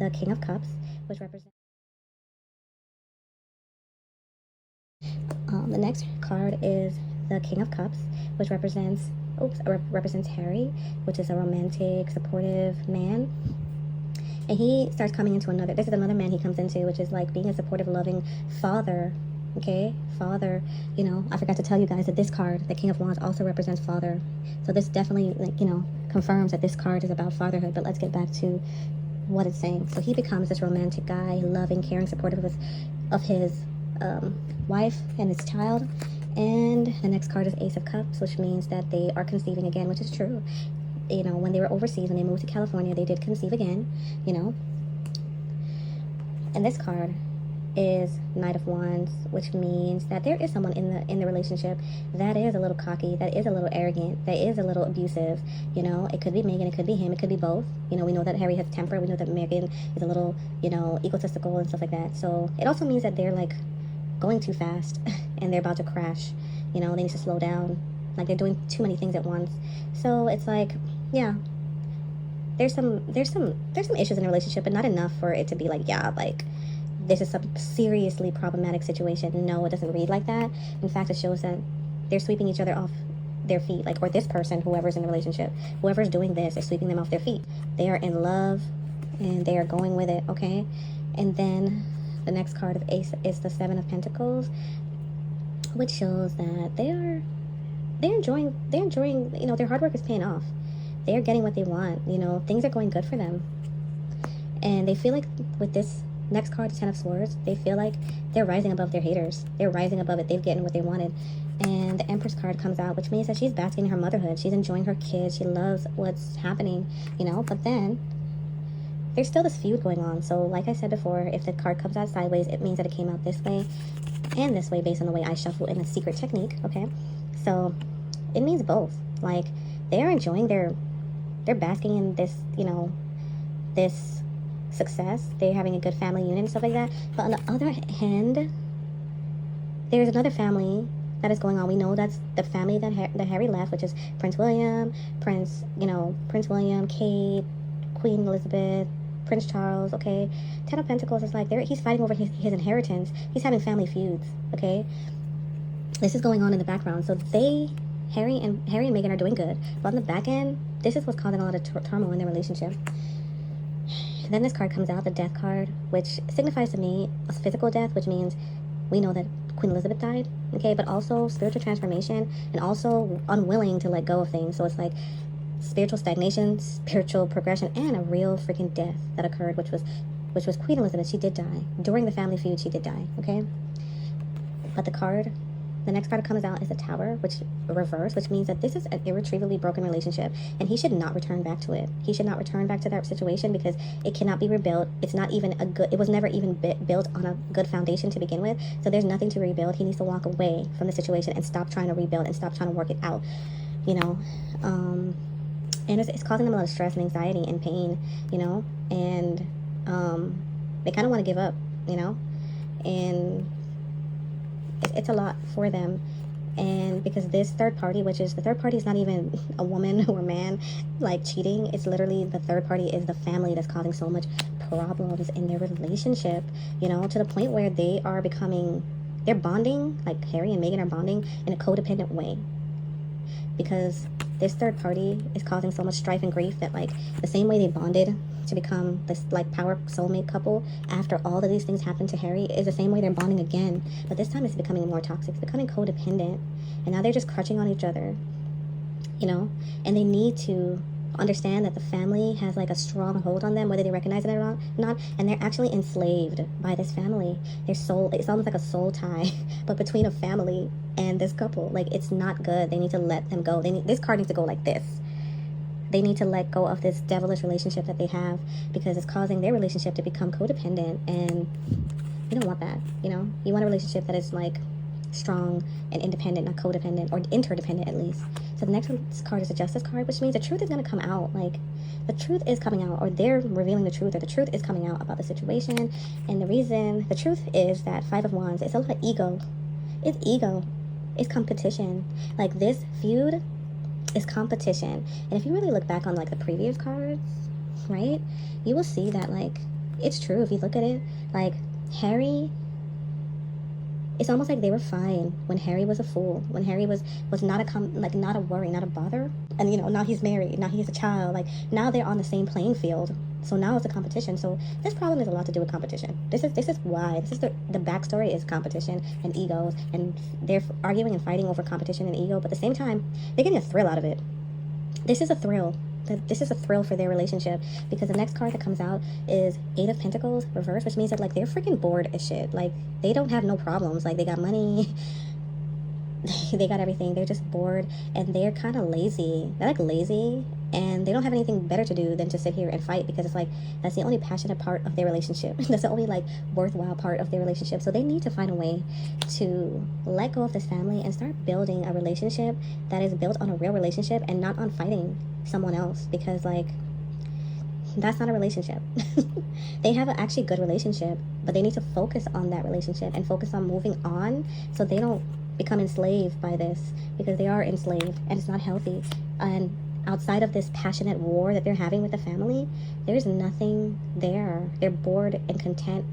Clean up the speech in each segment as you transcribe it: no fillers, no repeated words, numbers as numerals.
the King of Cups, which represents the next card is the King of Cups, which represents Harry, which is a romantic, supportive man. And he starts coming into this is another man he comes into, which is like being a supportive, loving father. Okay, father. I forgot to tell you guys that this card, the King of Wands, also represents father. So this definitely, confirms that this card is about fatherhood. But let's get back to what it's saying. So he becomes this romantic guy, loving, caring, supportive of his wife and his child. And the next card is Ace of Cups, which means that they are conceiving again, which is true. When they were overseas, when they moved to California, they did conceive again, And this card is Knight of Wands, which means that there is someone in the relationship that is a little cocky, that is a little arrogant, that is a little abusive. It could be Meghan, it could be him, it could be both. We know that Harry has temper. We know that Meghan is a little, egotistical and stuff like that. So it also means that they're like going too fast and they're about to crash. They need to slow down. Like they're doing too many things at once. So it's like, yeah, there's some issues in the relationship, but not enough for it to be like, yeah, like this is some seriously problematic situation. No, it doesn't read like that. In fact, it shows that they're sweeping each other off their feet, or this person, whoever's in the relationship, whoever's doing this is sweeping them off their feet. They are in love and they are going with it, okay? And then the next card of Ace is the Seven of Pentacles, which shows that they're enjoying, their hard work is paying off. They're getting what they want, things are going good for them. And they feel like with this next card, Ten of Swords, they feel like they're rising above their haters. They're rising above it. They've gotten what they wanted. And the Empress card comes out, which means that she's basking in her motherhood. She's enjoying her kids. She loves what's happening, But then there's still this feud going on. So like I said before, if the card comes out sideways, it means that it came out this way and this way based on the way I shuffle in a secret technique, okay? So it means both. Like they're enjoying they're basking in this, this success. They're having a good family unit and stuff like that. But on the other hand, there's another family that is going on. We know that's the family that Harry left, which is Prince William, Prince William, Kate, Queen Elizabeth, Prince Charles, okay? Ten of Pentacles is like he's fighting over his inheritance. He's having family feuds, okay? This is going on in the background. So Harry and Meghan are doing good. But on the back end, this is what's causing a lot of turmoil in their relationship. Then this card comes out, the Death card, which signifies to me a physical death, which means we know that Queen Elizabeth died, okay? But also spiritual transformation and also unwilling to let go of things. So it's like spiritual stagnation, spiritual progression, and a real freaking death that occurred, which was Queen Elizabeth. She did die. During the family feud, she did die, okay? But the next card that comes out is the Tower, which reverse, which means that this is an irretrievably broken relationship, and he should not return back to it. He should not return back to that situation because it cannot be rebuilt. It's not even it was never even built on a good foundation to begin with, so there's nothing to rebuild. He needs to walk away from the situation and stop trying to rebuild and stop trying to work it out, and it's causing them a lot of stress and anxiety and pain, and they kind of want to give up, and it's a lot for them. And because this third party, which is the third party, is not even a woman or man like cheating. It's literally the third party is the family that's causing so much problems in their relationship, to the point where they're bonding, like Harry and Meghan are bonding in a codependent way, because this third party is causing so much strife and grief that like the same way they bonded to become this like power soulmate couple after all of these things happened to Harry is the same way they're bonding again, but this time it's becoming more toxic. It's becoming codependent, and now they're just crutching on each other, and they need to understand that the family has like a strong hold on them, whether they recognize it or not, and they're actually enslaved by this family. It's almost like a soul tie but between a family and this couple. Like it's not good. They need to let them go. This card needs to go like this. They need to let go of this devilish relationship that they have, because it's causing their relationship to become codependent, and you don't want that. You want a relationship that is like strong and independent, not codependent, or interdependent at least. So the next card is the Justice card, which means the truth is going to come out. Like the truth is coming out, or they're revealing the truth, or the truth is coming out about the situation. And the truth is that Five of Wands is a lot of ego. It's ego. It's competition. Like this feud is competition. And if you really look back on like the previous cards, right, you will see that like it's true if you look at it. Like, Harry, it's almost like they were fine when Harry was a fool, when Harry was not not a worry, not a bother. And now he's married, now he has a child. Like, now they're on the same playing field. So now it's a competition. So this problem is a lot to do with competition. This is why. This is the backstory is competition and egos, and they're arguing and fighting over competition and ego. But at the same time, they're getting a thrill out of it. This is a thrill. This is a thrill for their relationship, because the next card that comes out is Eight of Pentacles reverse, which means that, like, they're freaking bored as shit. Like, they don't have no problems. Like, they got money. They got everything. They're just bored, and they're kind of lazy. They're like lazy, and they don't have anything better to do than to sit here and fight, because it's like that's the only passionate part of their relationship. That's the only, like, worthwhile part of their relationship. So they need to find a way to let go of this family and start building a relationship that is built on a real relationship and not on fighting someone else, because, like, that's not a relationship. They have an actually good relationship, but they need to focus on that relationship and focus on moving on, so they don't become enslaved by this, because they are enslaved and it's not healthy. And outside of this passionate war that they're having with the family, there's nothing there. They're bored and content,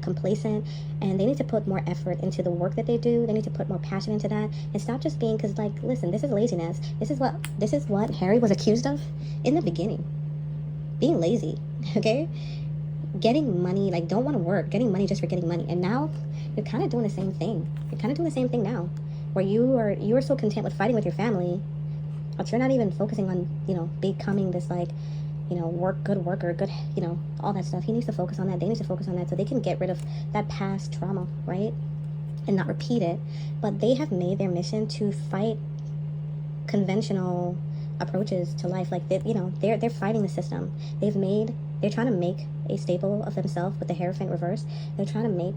complacent, and they need to put more effort into the work that they do. They need to put more passion into that and stop just being, because, like, listen, this is laziness. This is what Harry was accused of in the beginning. Being lazy, okay? Getting money, like, don't want to work, getting money just for getting money. And now you're kind of doing the same thing. You're kind of doing the same thing now, where you are so content with fighting with your family, but you're not even focusing on, becoming this, like, good worker, good, all that stuff. He needs to focus on that. They need to focus on that, so they can get rid of that past trauma, right? And not repeat it. But they have made their mission to fight conventional approaches to life. Like, they're fighting the system. They're trying to make a staple of themselves with the Hierophant reverse. They're trying to make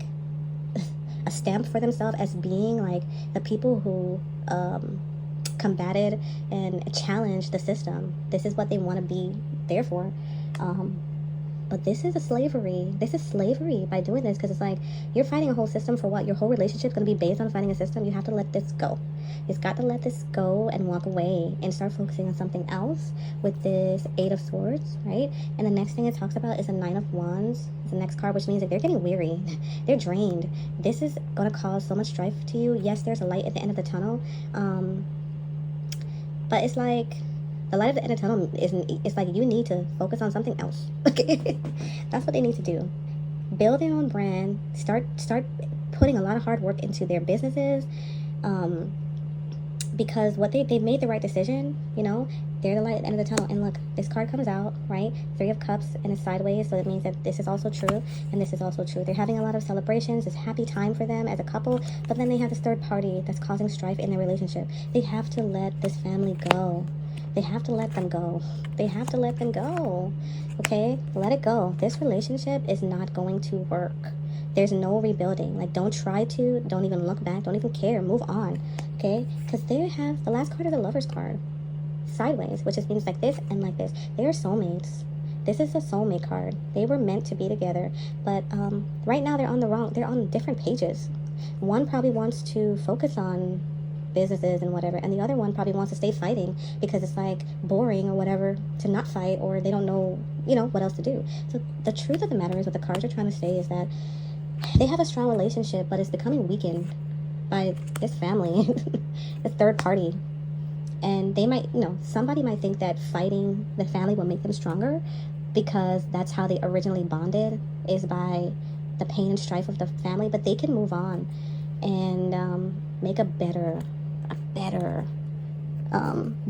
a stamp for themselves as being, like, the people who combated and challenged the system. This is what they want to be there for. But this is a slavery. This is slavery by doing this, because it's like you're fighting a whole system for what? Your whole relationship's going to be based on fighting a system. You have to let this go. It's got to let this go and walk away and start focusing on something else with this Eight of Swords, right? And the next thing it talks about is a Nine of Wands. It's the next card, which means that they're getting weary. They're drained. This is going to cause so much strife to you. Yes, there's a light at the end of the tunnel. But it's like the light at the end of the tunnel it's like you need to focus on something else. Okay? That's what they need to do. Build their own brand. Start putting a lot of hard work into their businesses. Because what they've made the right decision, they're the light at the end of the tunnel. And look, this card comes out, right? Three of Cups, and it's sideways, so it means that this is also true, and this is also true. They're having a lot of celebrations. It's a happy time for them as a couple, but then they have this third party that's causing strife in their relationship. They have to let this family go. They have to let them go. They have to let them go. Okay? Let it go. This relationship is not going to work. There's no rebuilding. Like, don't try to. Don't even look back. Don't even care. Move on. Okay? Because they have the last card of the Lover's card. Sideways, which just means like this and like this. They are soulmates. This is a soulmate card. They were meant to be together. But right now they're on different pages. One probably wants to focus on businesses and whatever, and the other one probably wants to stay fighting because it's like boring or whatever to not fight, or they don't know what else to do. So the truth of the matter is, what the cards are trying to say is that they have a strong relationship, but it's becoming weakened by this family, the third party. And they might, somebody might think that fighting the family will make them stronger, because that's how they originally bonded, is by the pain and strife of the family. But they can move on and make a better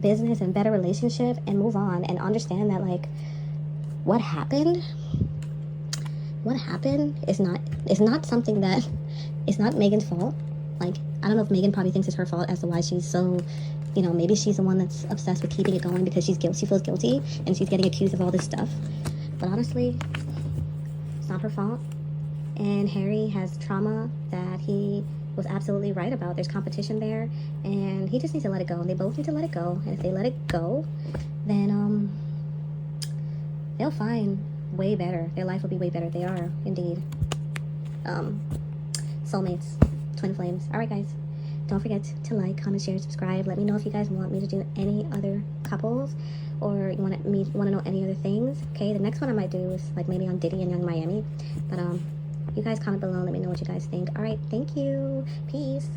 business and better relationship, and move on and understand that, like, what happened is not something that, it's not Meghan's fault. Like, I don't know if Meghan probably thinks it's her fault as to why she's so, maybe she's the one that's obsessed with keeping it going because she feels guilty and she's getting accused of all this stuff. But honestly, it's not her fault. And Harry has trauma that he was absolutely right about. There's competition there, and he just needs to let it go. And they both need to let it go. And if they let it go, then they'll find way better. Their life will be way better. They are indeed soulmates, twin flames. All right, guys. Don't forget to like, comment, share, subscribe. Let me know if you guys want me to do any other couples, or you want to know any other things, okay, the next one I might do is like maybe on Diddy and Young Miami. But you guys comment below, let me know what you guys think. All right, thank you, peace.